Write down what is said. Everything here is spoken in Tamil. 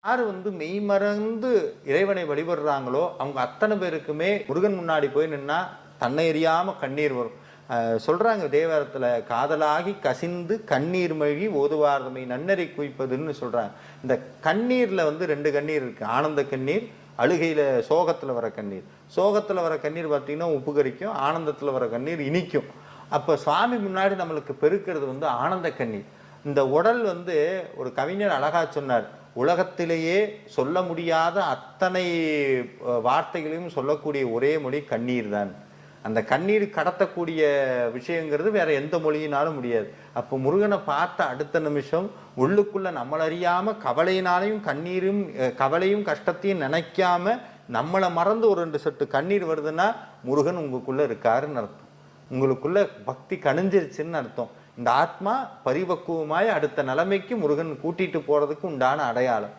யார் மெய்மறந்து இறைவனை வழிபடுறாங்களோ அவங்க அத்தனை பேருக்குமே முருகன் முன்னாடி போய் நின்னா தன்னை எறியாம கண்ணீர் வரும். சொல்றாங்க தேவாரத்துல, காதலாகி கசிந்து கண்ணீர் மழி ஓதுவார்தமை நன்னறி குவிப்பதுன்னு சொல்றாங்க. இந்த கண்ணீர்ல ரெண்டு கண்ணீர் இருக்கு. ஆனந்த கண்ணீர், அழுகையில சோகத்துல வர கண்ணீர். சோகத்துல வர கண்ணீர் பார்த்தீங்கன்னா உப்பு கரிக்கும், ஆனந்தத்துல வர கண்ணீர் இனிக்கும். அப்ப சுவாமி முன்னாடி நம்மளுக்கு பெருக்கிறது ஆனந்த கண்ணீர். இந்த உடல் ஒரு கவிஞர் அழகா சொன்னார், உலகத்திலேயே சொல்ல முடியாத அத்தனை வார்த்தைகளையும் சொல்லக்கூடிய ஒரே மொழி கண்ணீர் தான். அந்த கண்ணீர் கடத்தக்கூடிய விஷயங்கிறது வேற எந்த மொழியினாலும் முடியாது. அப்போ முருகனை பார்த்த அடுத்த நிமிஷம் உள்ளுக்குள்ள நம்மளறியாம கவலையினாலையும் கண்ணீரும் கவலையும் கஷ்டத்தையும் நினைக்காம நம்மளை மறந்து ஒரு 2 சொட்டு கண்ணீர் வருதுன்னா முருகன் உங்களுக்குள்ள இருக்காருன்னு அர்த்தம். உங்களுக்குள்ள பக்தி கணிஞ்சிருச்சுன்னு அர்த்தம். இந்த ஆத்மா பரிபக்குவமாய் அடுத்த நிலைமைக்கு முருகன் கூட்டிட்டு போறதுக்கு உண்டான அடையாளம்.